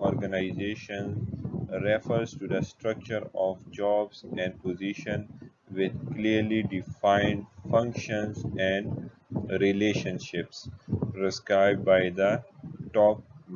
organization refers to the structure of jobs and position with clearly defined functions and relationships prescribed by the top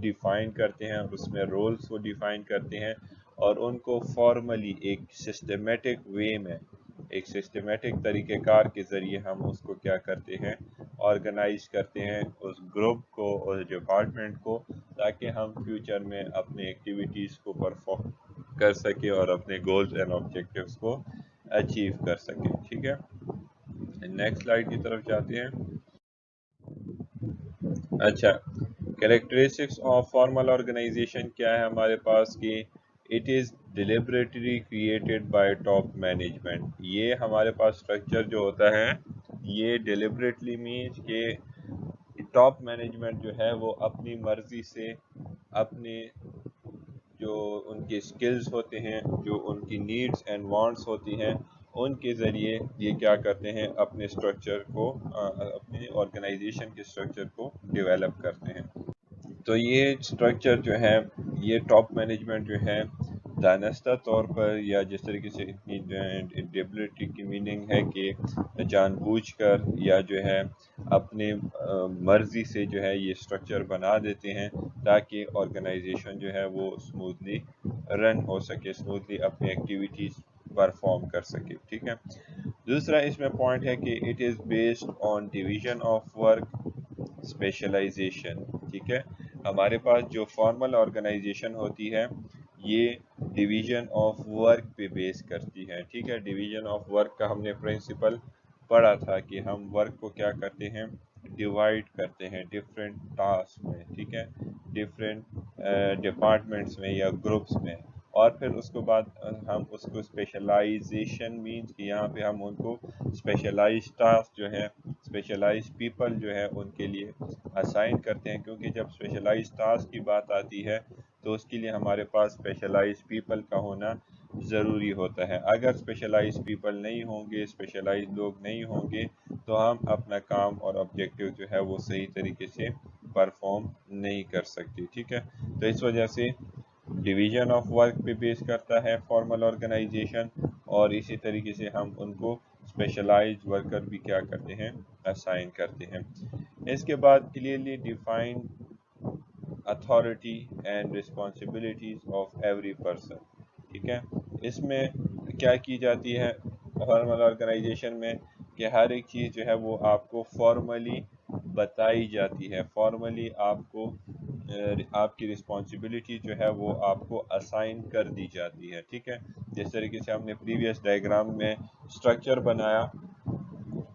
define کرتے ہیں، اس میں rules کو define کرتے ہیں اور ان کو فارملی ایک سسٹمیٹک وے میں، ایک سسٹمیٹک طریقہ کار کے ذریعے ہم اس کو کیا کرتے ہیں، آرگنائز کرتے ہیں اس گروپ کو، اس ڈپارٹمنٹ کو، تاکہ ہم فیوچر میں اپنے ایکٹیویٹیز کو پرفارم کر سکیں اور اپنے گولز اینڈ آبجیکٹیوز کو اچیو کر سکیں. ٹھیک ہے، نیکسٹ سلائیڈ کی طرف جاتے ہیں. اچھا، کریکٹرسٹکس آف فارمل آرگنائزیشن کیا ہے ہمارے پاس کہ it is deliberately created by top management. یہ ہمارے پاس اسٹرکچر جو ہوتا ہے یہ ڈیلیبریٹلی مینس کہ ٹاپ مینجمنٹ جو ہے وہ اپنی مرضی سے، اپنے جو ان کے سکلز ہوتے ہیں، جو ان کی نیڈز اینڈ وانٹس ہوتی ہیں، ان کے ذریعے یہ کیا کرتے ہیں، اپنے اسٹرکچر کو، اپنے آرگنائزیشن کے اسٹرکچر کو ڈیولپ کرتے ہیں. تو یہ اسٹرکچر جو ہے، یہ ٹاپ مینجمنٹ جو ہے دانستہ طور پر، یا جس طریقے سے ڈیبلٹی کی میننگ ہے کہ جان بوجھ کر یا جو ہے اپنے مرضی سے جو ہے یہ اسٹرکچر بنا دیتے ہیں تاکہ آرگنائزیشن جو ہے وہ اسموتھلی رن ہو سکے، اسموتھلی اپنی ایکٹیویٹیز پرفارم کر سکے. ٹھیک ہے، دوسرا اس میں پوائنٹ ہے کہ it is based on division of work specialization. ٹھیک ہے، ہمارے پاس جو فارمل آرگنائزیشن ہوتی ہے یہ ڈویژن آف ورک پہ بیس کرتی ہے. ٹھیک ہے، ڈویژن آف ورک کا ہم نے پرنسپل پڑھا تھا کہ ہم ورک کو کیا کرتے ہیں، ڈیوائڈ کرتے ہیں ڈفرینٹ ٹاسک میں. ٹھیک ہے، ڈفرینٹ ڈپارٹمنٹس میں یا گروپس میں، اور پھر اس کے بعد ہم اس کو اسپیشلائزیشن مینس کہ یہاں پہ ہم ان کو اسپیشلائز ٹاسک جو ہے، اسپیشلائز پیپل جو ہے ان کے لیے اسائن کرتے ہیں. کیونکہ جب اسپیشلائز ٹاسک کی بات آتی ہے تو اس کے لیے ہمارے پاس اسپیشلائز پیپل کا ہونا ضروری ہوتا ہے. اگر اسپیشلائز پیپل نہیں ہوں گے، اسپیشلائز لوگ نہیں ہوں گے، تو ہم اپنا کام اور آبجیکٹیو جو ہے وہ صحیح طریقے سے پرفارم نہیں کر سکتے. ٹھیک ہے، تو اس وجہ سے ڈویژن آف ورک پہ بیس کرتا ہے فارمل آرگنائزیشن، اور اسی طریقے سے ہم ان کو اسپیشلائز ورکر بھی کیا کرتے ہیں، اسائن کرتے ہیں. اس کے بعد clearly define authority and responsibilities of every person. ٹھیک ہے، اس میں کیا کی جاتی ہے فارمل آرگنائزیشن میں کہ ہر ایک چیز جو ہے وہ آپ کو فارملی بتائی جاتی ہے، فارملی آپ کو آپ کی رسپانسبلٹی جو ہے وہ آپ کو اسائن کر دی جاتی ہے. ٹھیک ہے، جس طریقے سے ہم نے پریویس ڈائیگرام میں اسٹرکچر بنایا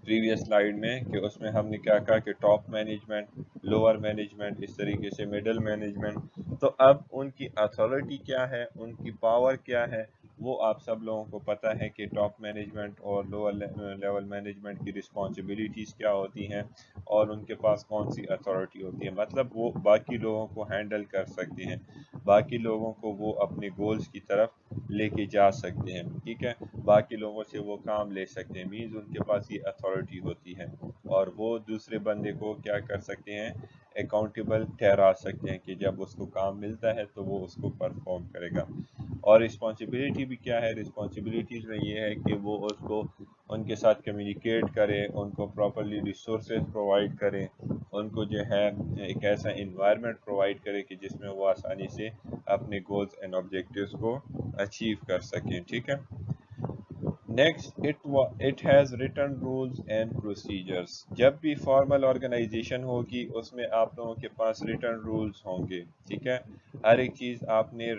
پریویس سلائیڈ میں، کہ اس میں ہم نے کیا کہا کہ ٹاپ مینجمنٹ، لوور مینجمنٹ، اس طریقے سے مڈل مینجمنٹ. تو اب ان کی اتھارٹی کیا ہے، ان کی پاور کیا ہے، وہ آپ سب لوگوں کو پتہ ہے کہ ٹاپ مینجمنٹ اور لوور لیول مینجمنٹ کی رسپانسبلٹیز کیا ہوتی ہیں اور ان کے پاس کون سی اتھارٹی ہوتی ہے. مطلب وہ باقی لوگوں کو ہینڈل کر سکتے ہیں، باقی لوگوں کو وہ اپنے گولز کی طرف لے کے جا سکتے ہیں. ٹھیک ہے، باقی لوگوں سے وہ کام لے سکتے ہیں، مینز ان کے پاس یہ اتھارٹی ہوتی ہے، اور وہ دوسرے بندے کو کیا کر سکتے ہیں، اکاؤنٹیبل ٹھہرا سکتے ہیں کہ جب اس کو کام ملتا ہے تو وہ اس کو پرفارم کرے گا. اور رسپانسبلٹی بھی کیا ہے، رسپانسبلٹیز میں یہ ہے کہ وہ اس کو ان کے ساتھ کمیونیکیٹ کرے، ان کو پراپرلی ریسورسز پرووائڈ کرے، ان کو جو ہے ایک ایسا انوائرمنٹ پرووائڈ کرے کہ جس میں وہ آسانی سے اپنے گولز اینڈ آبجیکٹیوز کو اچیو کر سکیں. ٹھیک ہے، next it has written rules and procedures. جب بھی فارمل آرگنائزیشن ہوگی اس میں آپ لوگوں کے پاس ریٹن رولز ہوں گے. ٹھیک ہے، ہر ایک چیز آپ نے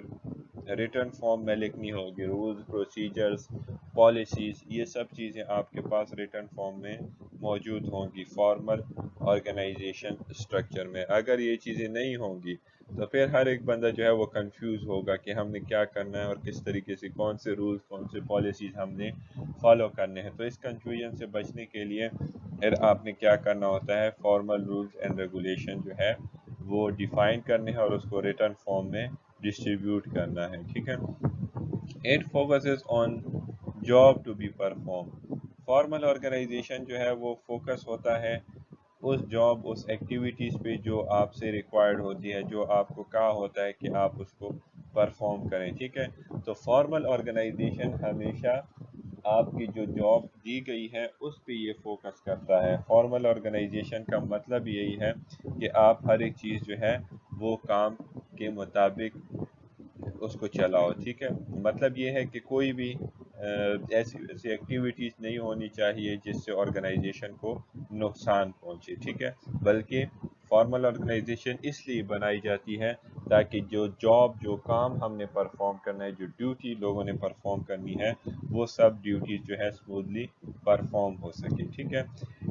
ریٹن فارم میں لکھنی ہوگی، رولز، پروسیجرز، پالیسیز، یہ سب چیزیں آپ کے پاس ریٹن فارم میں موجود ہوں گی فارمل آرگنائزیشن اسٹرکچر میں. اگر یہ چیزیں نہیں ہوں گی تو پھر ہر ایک بندہ جو ہے وہ کنفیوز ہوگا کہ ہم نے کیا کرنا ہے اور کس طریقے سے کون سے رولز، کون سے پالیسیز ہم نے فالو کرنے ہیں. تو اس کنفیوژن سے بچنے کے لیے پھر آپ نے کیا کرنا ہوتا ہے، فارمل رولز اینڈ ریگولیشن جو ہے وہ ڈیفائن کرنے ہیں اور اس کو ریٹن فارم میں ڈسٹریبیوٹ کرنا ہے. ٹھیک ہے، it focuses on job to be perform. Formal organization جو ہے وہ فوکس ہوتا ہے اس جاب، اس ایکٹیویٹیز پہ جو آپ سے ریکوائرڈ ہوتی ہے، جو آپ کو کہا ہوتا ہے کہ آپ اس کو پرفارم کریں. ٹھیک ہے، تو فارمل آرگنائزیشن ہمیشہ آپ کی جو جاب دی گئی ہے اس پہ یہ فوکس کرتا ہے. فارمل آرگنائزیشن کا مطلب یہی ہے کہ آپ ہر ایک چیز جو ہے وہ کام کے مطابق اس کو چلاؤ. ٹھیک ہے، مطلب یہ ہے کہ کوئی بھی ایسی ایسی ایکٹیویٹیز نہیں ہونی چاہیے جس سے آرگنائزیشن کو نقصان پہنچے. ٹھیک ہے، بلکہ فارمل آرگنائزیشن اس لیے بنائی جاتی ہے تاکہ جو کام ہم نے پرفارم کرنا ہے، جو ڈیوٹی لوگوں نے پرفارم کرنی ہے، وہ سب ڈیوٹیز جو ہے اسموتھلی پرفارم ہو سکے. ٹھیک ہے،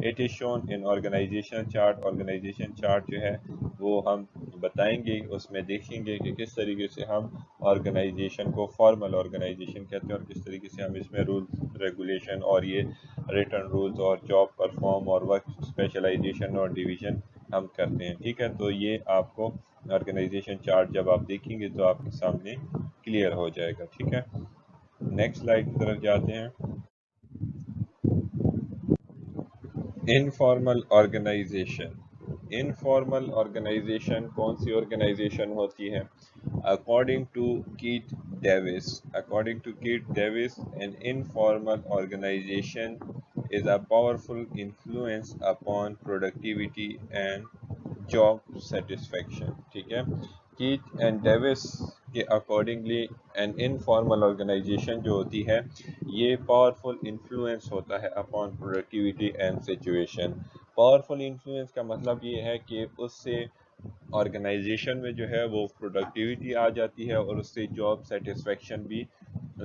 it is shown in organization chart. Organization chart جو ہے وہ ہم بتائیں گے، اس میں دیکھیں گے کہ کس طریقے سے ہم آرگنائزیشن کو فارمل آرگنائزیشن کہتے ہیں اور کس طریقے سے ہم اس میں رولز ریگولیشن اور یہ ریٹرن رولز اور جاب پرفارم اور ورک اسپیشلائزیشن اور ڈویژن ہم کرتے ہیں. ٹھیک ہے، تو یہ آپ کو آرگنائزیشن چارٹ جب آپ دیکھیں گے تو آپ کے سامنے کلیئر ہو جائے گا. ٹھیک ہے، نیکسٹ سلائڈ کی طرف جاتے ہیں. Informal organization. انفارمل آرگنائزیشن کون سی آرگنائزیشن ہوتی ہے؟ According to Keith Davis, an informal organization is a powerful influence upon productivity and job satisfaction. ٹھیک ہے، کیتھ اینڈ ڈیوس کے اکارڈنگلی این انفارمل آرگنائزیشن جو ہوتی ہے یہ پاورفل انفلوئنس ہوتا ہے upon productivity and situation. Powerful influence کا مطلب یہ ہے کہ اس سے آرگنائزیشن میں جو ہے وہ پروڈکٹیوٹی آ جاتی ہے اور اس سے جاب سیٹسفیکشن بھی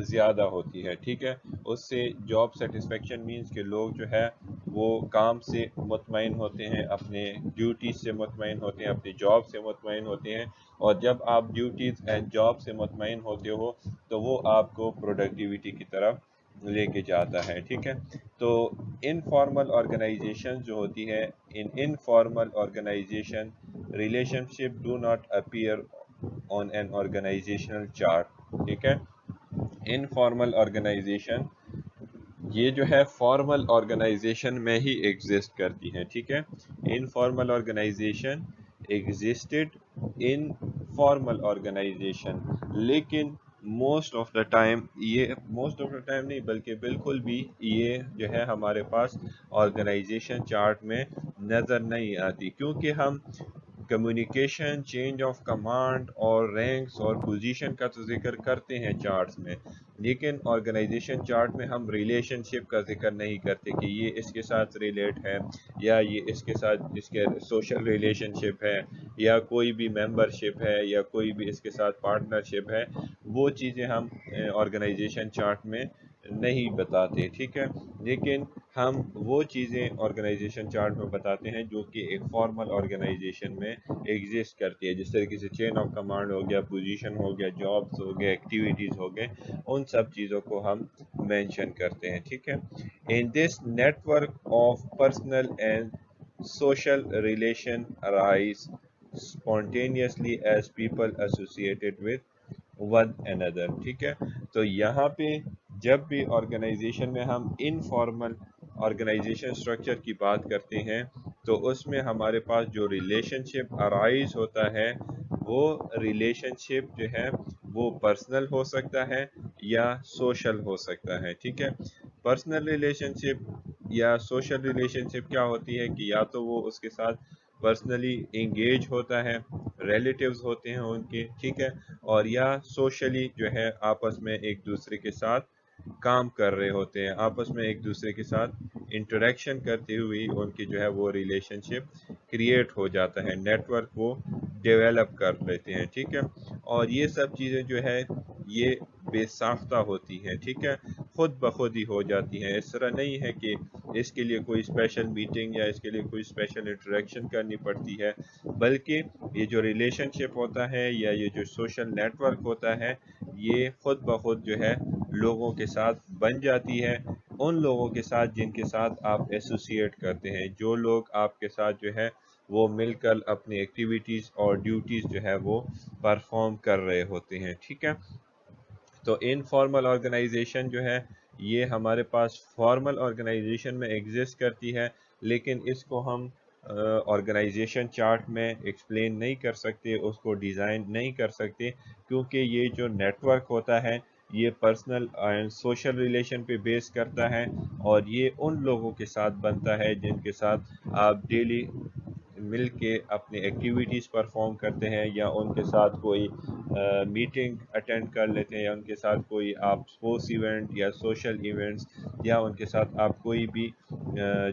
زیادہ ہوتی ہے. ٹھیک ہے، اس سے جاب سیٹسفیکشن مینس کہ لوگ جو ہے وہ کام سے مطمئن ہوتے ہیں، اپنے ڈیوٹیز سے مطمئن ہوتے ہیں، اپنی جاب سے مطمئن ہوتے ہیں. اور جب آپ ڈیوٹیز اینڈ جاب سے مطمئن ہوتے ہو تو وہ آپ کو پروڈکٹیوٹی کی طرف لے کے جاتا ہے. ٹھیک ہے، تو انفارمل آرگنائزیشن جو ہوتی ہے، informal organization relationship do not appear on an organizational chart. ٹھیک ہے، انفارمل آرگنائزیشن یہ جو ہے فارمل آرگنائزیشن میں ہی ایگزسٹ کرتی ہے. ٹھیک ہے، انفارمل آرگنائزیشن ایگزسٹڈ ان فارمل آرگنائزیشن، لیکن موسٹ آف دا ٹائم نہیں بلکہ بالکل بھی یہ جو ہے ہمارے پاس آرگنائزیشن چارٹ میں نظر نہیں آتی، کیونکہ ہم کمیونیکیشن، چینج آف کمانڈ اور رینکس اور پوزیشن کا تو ذکر کرتے ہیں چارٹس میں، لیکن آرگنائزیشن چارٹ میں ہم ریلیشن شپ کا ذکر نہیں کرتے کہ یہ اس کے ساتھ ریلیٹ ہے یا یہ اس کے ساتھ اس کے سوشل ریلیشن شپ ہے یا کوئی بھی ممبر شپ ہے یا کوئی بھی اس کے ساتھ پارٹنر شپ ہے. وہ چیزیں ہم آرگنائزیشن چارٹ میں نہیں بتاتے. ٹھیک ہے، لیکن ہم وہ چیزیں آرگنائزیشن چارٹ میں بتاتے ہیں جو کہ ایک فارمل آرگنائزیشن میں ایگزسٹ کرتی ہے، جس طریقے سے چین آف کمانڈ ہو گیا، پوزیشن ہو گیا، جابس ہو گیا، ایکٹیویٹیز ہو گئے، ان سب چیزوں کو ہم مینشن کرتے ہیں. ٹھیک ہے، in this network of personal and social relation arise spontaneously as people associated with one another. ٹھیک ہے، تو یہاں پہ جب بھی آرگنائزیشن میں ہم انفارمل آرگنائزیشن اسٹرکچر کی بات کرتے ہیں تو اس میں ہمارے پاس جو ریلیشن شپ ارائز ہوتا ہے وہ ریلیشن شپ جو ہے وہ پرسنل ہو سکتا ہے یا سوشل ہو سکتا ہے. ٹھیک ہے، پرسنل ریلیشن شپ یا سوشل ریلیشن شپ کیا ہوتی ہے کہ یا تو وہ اس کے ساتھ پرسنلی انگیج ہوتا ہے، ریلیٹیوز ہوتے ہیں ان کے. ٹھیک ہے، اور یا سوشلی جو ہے آپس میں ایک دوسرے کے ساتھ کام کر رہے ہوتے ہیں، آپس میں ایک دوسرے کے ساتھ انٹریکشن کرتے ہوئے ان کی جو ہے وہ ریلیشن شپ کریٹ ہو جاتا ہے، نیٹ ورک وہ ڈیولپ کر لیتے ہیں. ٹھیک ہے، اور یہ سب چیزیں جو ہے یہ بے ساختہ ہوتی ہیں. ٹھیک ہے، خود بخود ہی ہو جاتی ہیں، اس طرح نہیں ہے کہ اس کے لیے کوئی اسپیشل میٹنگ یا اس کے لیے کوئی اسپیشل انٹریکشن کرنی پڑتی ہے، بلکہ یہ جو ریلیشن شپ ہوتا ہے یا یہ جو سوشل نیٹ ورک ہوتا ہے یہ خود بخود جو ہے لوگوں کے ساتھ بن جاتی ہے، ان لوگوں کے ساتھ جن کے ساتھ آپ ایسوسیٹ کرتے ہیں، جو لوگ آپ کے ساتھ جو ہے وہ مل کر اپنی ایکٹیویٹیز اور ڈیوٹیز جو ہے وہ پرفارم کر رہے ہوتے ہیں. ٹھیک ہے، تو انفارمل آرگنائزیشن جو ہے یہ ہمارے پاس فارمل آرگنائزیشن میں ایگزسٹ کرتی ہے، لیکن اس کو ہم آرگنائزیشن چارٹ میں ایکسپلین نہیں کر سکتے، اس کو ڈیزائن نہیں کر سکتے، کیونکہ یہ جو نیٹ ورک ہوتا ہے یہ پرسنل اینڈ سوشل ریلیشن پہ بیس کرتا ہے اور یہ ان لوگوں کے ساتھ بنتا ہے جن کے ساتھ آپ ڈیلی مل کے اپنی ایکٹیویٹیز پرفارم کرتے ہیں، یا ان کے ساتھ کوئی میٹنگ اٹینڈ کر لیتے ہیں، یا ان کے ساتھ کوئی آپ اسپورٹس ایونٹ یا سوشل ایونٹس، یا ان کے ساتھ آپ کوئی بھی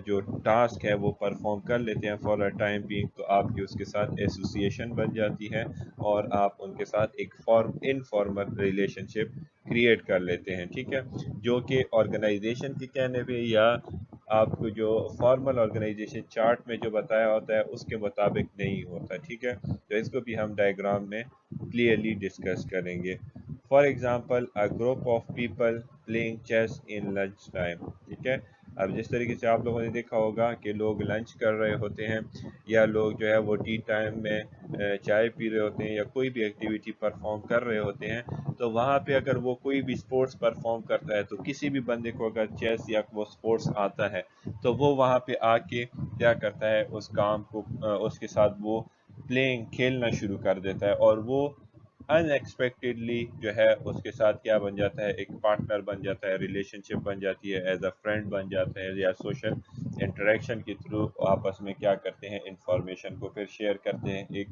جو ٹاسک ہے وہ پرفارم کر لیتے ہیں فار اے ٹائم بینگ، تو آپ کی اس کے ساتھ ایسوسیشن بن جاتی ہے اور آپ ان کے ساتھ ایک انفارمل ریلیشن شپ کریٹ کر لیتے ہیں، ٹھیک ہے، جو کہ آرگنائزیشن کے کہنے پہ یا آپ کو جو فارمل آرگنائزیشن چارٹ میں جو بتایا ہوتا ہے اس کے مطابق نہیں ہوتا، ٹھیک ہے، تو اس کو بھی ہم ڈائیگرام میں کلیئرلی ڈسکس کریں گے۔ For example a group of people playing chess in lunch time، ٹھیک ہے، اب جس طریقے سے آپ لوگوں نے دیکھا ہوگا کہ لوگ لنچ کر رہے ہوتے ہیں یا لوگ جو ہے وہ ٹی ٹائم میں چائے پی رہے ہوتے ہیں یا کوئی بھی ایکٹیویٹی پرفارم کر رہے ہوتے ہیں، تو وہاں پہ اگر وہ کوئی بھی سپورٹس پرفارم کرتا ہے تو کسی بھی بندے کو اگر چیس یا وہ سپورٹس آتا ہے تو وہ وہاں پہ آ کے کیا کرتا ہے، اس کام کو اس کے ساتھ وہ پلینگ کھیلنا شروع کر دیتا ہے، اور وہ ان ایکسپیکٹڈلی جو ہے اس کے ساتھ کیا بن جاتا ہے، ایک پارٹنر بن جاتا ہے، ریلیشن شپ بن جاتی ہے، ایز اے فرینڈ بن جاتا ہے، یا سوشل انٹریکشن کے تھرو آپس میں کیا کرتے ہیں، انفارمیشن کو پھر شیئر کرتے ہیں ایک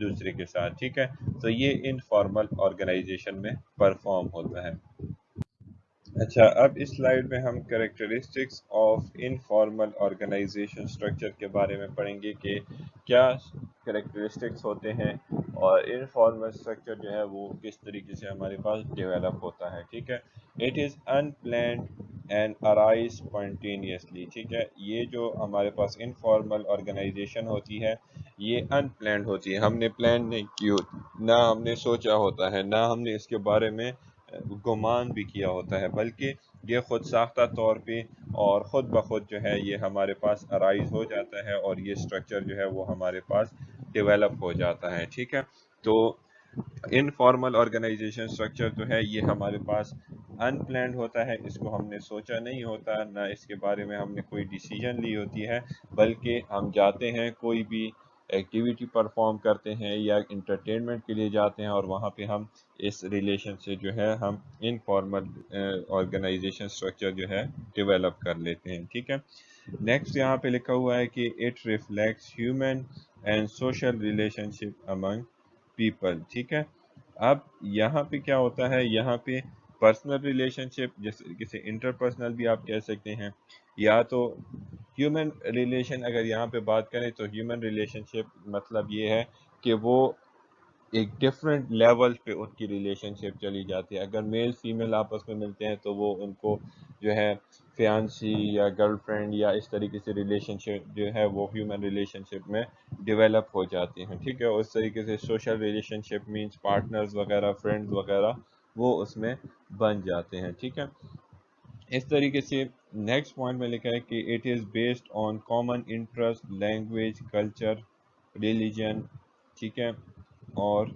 دوسرے کے ساتھ، ٹھیک ہے، تو یہ انفارمل آرگنائزیشن میں پرفارم ہوتا ہے۔ اچھا، اب اس سلائیڈ میں ہم characteristics of informal organization structure کے بارے میں پڑھیں گے کہ کیا کریکٹرسٹکس ہوتے ہیں اور انفارمل اسٹرکچر جو ہے وہ کس طریقے سے ہمارے پاس ڈیولپ ہوتا ہے، ٹھیک ہے۔ It is in planned and arise spontaneously, ٹھیک ہے، یہ جو ہمارے پاس انفارمل آرگنائزیشن ہوتی ہے یہ ان پلانڈ ہوتی ہے، ہم نے پلان نہیں کی ہوتی، نہ ہم نے سوچا ہوتا ہے، نہ ہم نے اس کے بارے میں گمان بھی کیا ہوتا ہے، بلکہ یہ خود ساختہ طور پہ اور خود بخود جو ہے یہ ہمارے پاس ارائز ہو جاتا ہے اور یہ سٹرکچر جو ہے وہ ہمارے پاس ڈیولپ ہو جاتا ہے، ٹھیک ہے۔ تو انفارمل آرگنائزیشن سٹرکچر جو ہے یہ ہمارے پاس ان پلانڈ ہوتا ہے، اس کو ہم نے سوچا نہیں ہوتا، نہ اس کے بارے میں ہم نے کوئی ڈیسیجن لی ہوتی ہے، بلکہ ہم جاتے ہیں کوئی بھی ایکٹیویٹی پرفارم کرتے ہیں یا انٹرٹینمنٹ کے لیے جاتے ہیں اور وہاں پہ ہم اس ریلیشن سے جو ہے ہم انفارمل آرگنائزیشن سٹرکچر جو ہے ڈیولپ کر لیتے ہیں، ٹھیک ہے۔ نیکسٹ یہاں پہ لکھا ہوا ہے کہ it reflects human and social relation ship among people, ٹھیک ہے۔ اب یہاں پہ کیا ہوتا ہے، یہاں پہ پرسنل ریلیشن شپ جیسے کسی انٹرپرسنل بھی آپ کہہ سکتے ہیں، یا تو ہیومن ریلیشن اگر یہاں پہ بات کریں تو ہیومن ریلیشن شپ مطلب یہ ہے کہ وہ ایک ڈفرینٹ لیول پہ ان کی ریلیشن شپ چلی جاتی ہے، اگر میل فیمیل آپس میں ملتے ہیں تو وہ ان کو جو ہے فیانسی یا گرل فرینڈ یا اس طریقے سے ریلیشن شپ جو ہے وہ ہیومن ریلیشن شپ میں ڈیولپ ہو جاتی ہیں، ٹھیک ہے۔ اس طریقے سے سوشل ریلیشن شپ مینس پارٹنرز وغیرہ، فرینڈز وغیرہ وہ اس میں بن جاتے ہیں، ٹھیک ہے۔ اس طریقے سے نیکسٹ پوائنٹ میں لکھا ہے کہ it is based on common interest, language, culture, religion, ٹھیک ہے، اور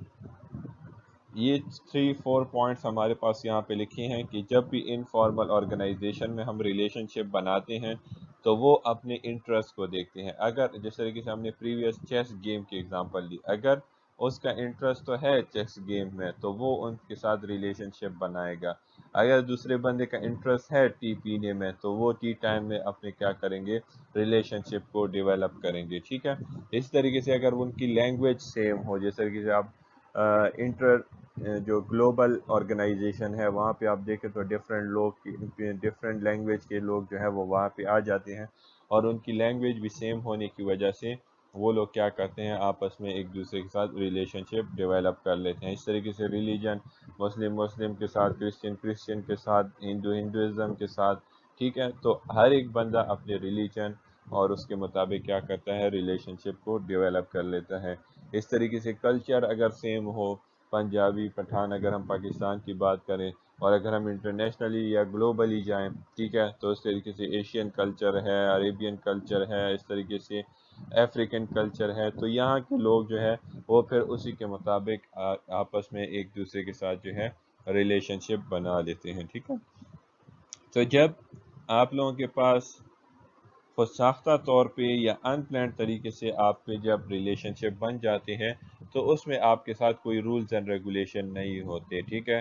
یہ 3-4 پوائنٹس ہمارے پاس یہاں پہ لکھے ہیں کہ جب بھی انفارمل آرگنائزیشن میں ہم ریلیشن شپ بناتے ہیں تو وہ اپنے انٹرسٹ کو دیکھتے ہیں، اگر جس طریقے سے ہم نے پریویس چیس گیم کی ایگزامپل دی، اگر اس کا انٹرسٹ تو ہے چیس گیم میں تو وہ ان کے ساتھ ریلیشن شپ بنائے گا، اگر دوسرے بندے کا انٹرسٹ ہے ٹی پینے میں تو وہ ٹی ٹائم میں اپنے کیا کریں گے، ریلیشن شپ کو ڈیولپ کریں گے، ٹھیک ہے۔ اس طریقے سے اگر ان کی لینگویج سیم ہو، جس طریقے سے آپ جو گلوبل آرگنائزیشن ہے وہاں پہ آپ دیکھیں تو ڈفرینٹ لینگویج کے لوگ جو ہے وہ وہاں پہ آ جاتے ہیں، اور ان کی لینگویج بھی سیم ہونے کی وجہ سے وہ لوگ کیا کرتے ہیں، آپس میں ایک دوسرے کے ساتھ ریلیشن شپ ڈیولپ کر لیتے ہیں۔ اس طریقے سے ریلیجن، مسلم کے ساتھ کرسچن کے ساتھ، ہندوازم کے ساتھ، ٹھیک ہے، تو ہر ایک بندہ اپنے ریلیجن اور اس کے مطابق کیا کرتا ہے، ریلیشن شپ کو ڈیولپ کر لیتا ہے۔ اس طریقے سے کلچر اگر سیم ہو، پنجابی پٹھان اگر ہم پاکستان کی بات کریں، اور اگر ہم انٹرنیشنلی یا گلوبلی جائیں، ٹھیک ہے، تو اس طریقے سے ایشین کلچر ہے، عربین کلچر ہے، اس طریقے سے افریقن کلچر ہے، تو یہاں کے لوگ جو ہے وہ پھر اسی کے مطابق آپس میں ایک دوسرے کے ساتھ جو ہے ریلیشن شپ بنا لیتے ہیں، ٹھیک ہے۔ تو جب آپ لوگوں کے پاس خود ساختہ طور پہ یا ان پلانڈ طریقے سے آپ پہ جب ریلیشن شپ بن جاتے ہیں تو اس میں آپ کے ساتھ کوئی رولز اینڈ ریگولیشن نہیں ہوتے، ٹھیک ہے۔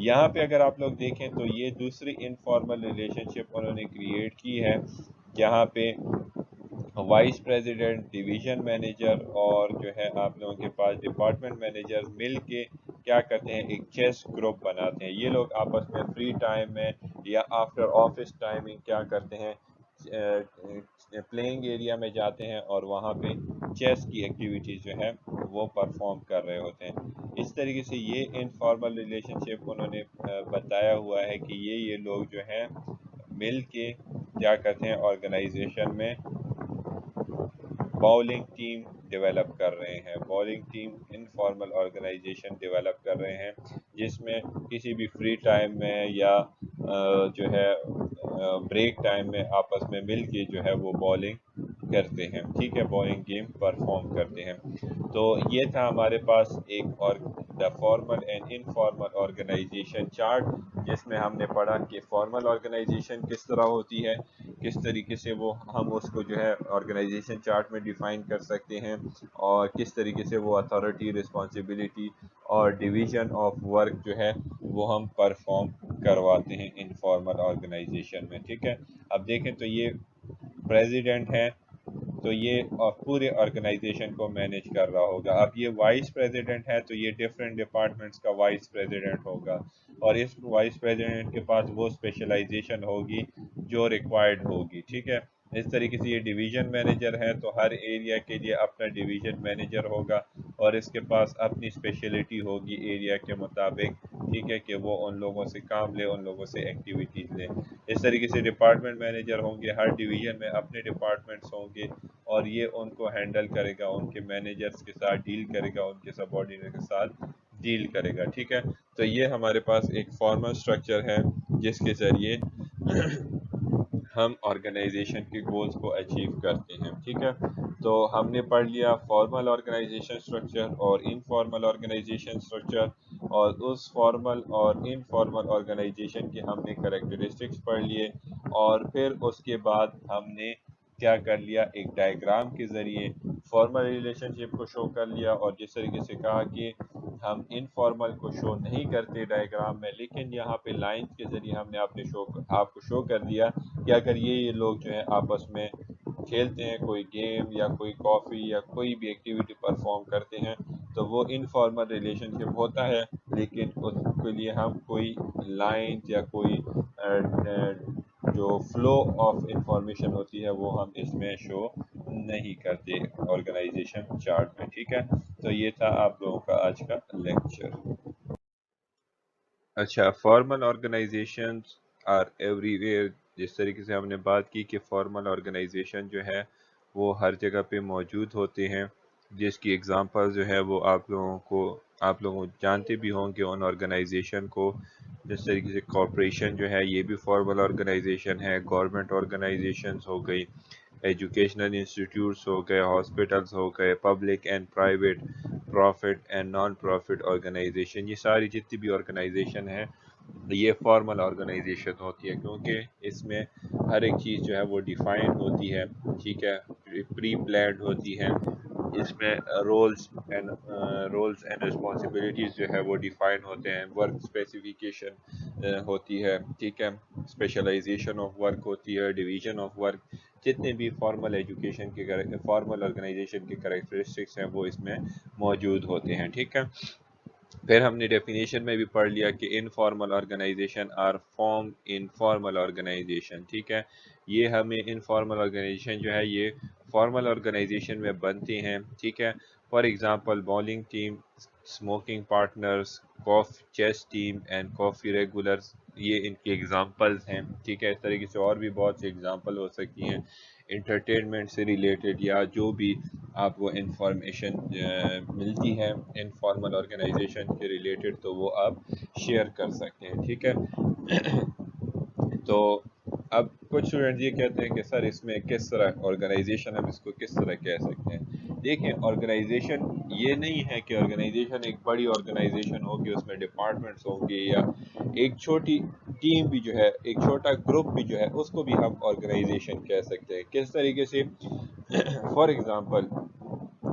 یہاں پہ اگر آپ لوگ دیکھیں تو یہ دوسری انفارمل ریلیشن شپ انہوں نے کریٹ کی ہے، جہاں پہ وائس پریزیڈنٹ، ڈویژن مینیجر اور جو ہے آپ لوگوں کے پاس ڈپارٹمنٹ مینیجر مل کے کیا کرتے ہیں، ایک چیس گروپ بناتے ہیں۔ یہ لوگ آپس میں فری ٹائم میں یا آفٹر آفس ٹائمنگ کیا کرتے ہیں، پلینگ ایریا میں جاتے ہیں اور وہاں پہ چیس کی ایکٹیویٹیز جو ہے وہ پرفارم کر رہے ہوتے ہیں۔ اس طریقے سے یہ انفارمل ریلیشن شپ انہوں نے بتایا ہوا ہے کہ یہ لوگ جو ہیں مل کے کیا کرتے ہیں، آرگنائزیشن میں باؤلنگ ٹیم ڈیولپ کر رہے ہیں، bowling team informal organization develop کر رہے ہیں، جس میں کسی بھی فری ٹائم میں یا جو ہے بریک ٹائم میں آپس میں مل کے جو ہے وہ باؤلنگ کرتے ہیں، ٹھیک ہے، باؤلنگ گیم پرفارم کرتے ہیں۔ تو یہ تھا ہمارے پاس ایک اور the formal and informal organization chart, جس میں ہم نے پڑھا کہ فارمل آرگنائزیشن کس طرح ہوتی ہے، کس طریقے سے وہ ہم اس کو جو ہے آرگنائزیشن چارٹ میں ڈیفائن کر سکتے ہیں، اور کس طریقے سے وہ اتھارٹی، رسپانسبلٹی اور ڈویژن آف ورک جو ہے وہ ہم پرفارم کرواتے ہیں انفارمل آرگنائزیشن میں، ٹھیک ہے۔ اب دیکھیں تو یہ پریزیڈنٹ ہے، تو یہ پورے آرگنائزیشن کو مینیج کر رہا ہوگا۔ اب یہ وائس پریزیڈنٹ ہے تو یہ ڈفرینٹ ڈپارٹمنٹس کا وائس پریزیڈنٹ ہوگا، اور اس وائس پریزیڈنٹ کے پاس وہ اسپیشلائزیشن ہوگی جو ریکوائرڈ ہوگی، ٹھیک ہے۔ اس طریقے سے یہ ڈویژن مینیجر ہے تو ہر ایریا کے لیے اپنا ڈویژن مینیجر ہوگا، اور اس کے پاس اپنی اسپیشلٹی ہوگی ایریا کے مطابق، ٹھیک ہے، کہ وہ ان لوگوں سے کام لے، ان لوگوں سے ایکٹیویٹیز لے۔ اس طریقے سے ڈپارٹمنٹ مینیجر ہوں گے، ہر ڈویژن میں اپنے ڈپارٹمنٹس ہوں گے، اور یہ ان کو ہینڈل کرے گا، ان کے مینیجرز کے ساتھ ڈیل کرے گا، ان کے سبارڈینیٹ کے ساتھ ڈیل کرے گا، ٹھیک ہے۔ تو یہ ہمارے پاس ایک فارمل سٹرکچر ہے جس کے ذریعے ہم آرگنائزیشن کے گولز کو اچیو کرتے ہیں، ٹھیک ہے۔ تو ہم نے پڑھ لیا فارمل آرگنائزیشن سٹرکچر اور انفارمل آرگنائزیشن سٹرکچر، اور اس فارمل اور انفارمل آرگنائزیشن کے ہم نے کریکٹرسٹکس پڑھ لیے، اور پھر اس کے بعد ہم نے کیا کر لیا، ایک ڈائیگرام کے ذریعے فارمل ریلیشن شپ کو شو کر لیا، اور جس طریقے سے کہا کہ ہم انفارمل کو شو نہیں کرتے ڈائیگرام میں، لیکن یہاں پہ لائنز کے ذریعے ہم نے آپ کو شو کر دیا کہ اگر یہ لوگ جو ہے آپس میں کھیلتے ہیں کوئی گیم یا کوئی کافی یا کوئی بھی ایکٹیویٹی پرفارم کرتے ہیں تو وہ انفارمل ریلیشن شپ ہوتا ہے، لیکن اس کے لیے ہم کوئی لائن یا کوئی جو فلو آف انفارمیشن ہوتی ہے وہ ہم اس میں شو نہیں کرتے آرگنائزیشن چارٹ میں، ٹھیک ہے۔ تو یہ تھا آپ لوگوں کا آج کا لیکچر۔ اچھا، formal organizations are everywhere, جس طریقے سے ہم نے بات کی کہ فارمل آرگنائزیشن جو ہے وہ ہر جگہ پہ موجود ہوتے ہیں، جس کی اگزامپل جو ہے وہ آپ لوگوں جانتے بھی ہوں گے ان آرگنائزیشن کو، جس طریقے سے کارپوریشن جو ہے یہ بھی فارمل آرگنائزیشن ہے، گورنمنٹ آرگنائزیشنز ہو گئی، ایجوکیشنل انسٹیٹیوٹس ہو گئے، ہاسپٹلس ہو گئے، public and private, profit and non profit organization, یہ ساری جتنی بھی آرگنائزیشن ہیں یہ فارمل آرگنائزیشن ہوتی ہے، کیونکہ اس میں ہر ایک چیز جو ہے وہ ڈیفائن ہوتی ہے، ٹھیک ہے، پری پلانڈ ہوتی ہے، اس میں رولز اینڈ رسپانسبلٹیز جو ہے وہ ڈیفائن ہوتے ہیں، ورک اسپیسیفیکیشن ہوتی ہے، ٹھیک ہے، اسپیشلائزیشن آف ورک ہوتی ہے، ڈویژن آف ورک، جتنے بھی فارمل ایجوکیشن کے فارمل آرگنائزیشن کے کریکٹرسٹکس ہیں وہ اس میں موجود ہوتے ہیں، ٹھیک ہے۔ پھر ہم نے ڈیفینیشن میں بھی پڑھ لیا کہ informal organization are form in formal organization, ٹھیک ہے، یہ ہمیں انفارمل آرگنائزیشن جو ہے یہ فارمل آرگنائزیشن میں بنتے ہیں، ٹھیک ہے۔ For example bowling team, smoking partners, chess team and coffee regulars, یہ ان کی ایگزامپلز ہیں، ٹھیک ہے۔ اس طریقے سے اور بھی بہت سی ایگزامپل ہو سکتی ہیں انٹرٹینمنٹ سے ریلیٹڈ، یا جو بھی آپ کو انفارمیشن ملتی ہے انفارمل آرگنائزیشن کے ریلیٹڈ تو وہ آپ شیئر کر سکتے ہیں، ٹھیک ہے۔ تو اب کچھ اسٹوڈنٹ یہ کہتے ہیں کہ سر اس میں کس طرح آرگنائزیشن ہم اس کو کس طرح کہہ سکتے ہیں؟ دیکھیں، آرگنائزیشن یہ نہیں ہے کہ آرگنائزیشن ایک بڑی آرگنائزیشن ہوگی، اس میں ڈپارٹمنٹس ہوں گے، یا ایک چھوٹی ٹیم بھی جو ہے، ایک چھوٹا گروپ بھی جو ہے اس کو بھی ہم آرگنائزیشن کہہ سکتے ہیں۔ کس طریقے سے؟ For example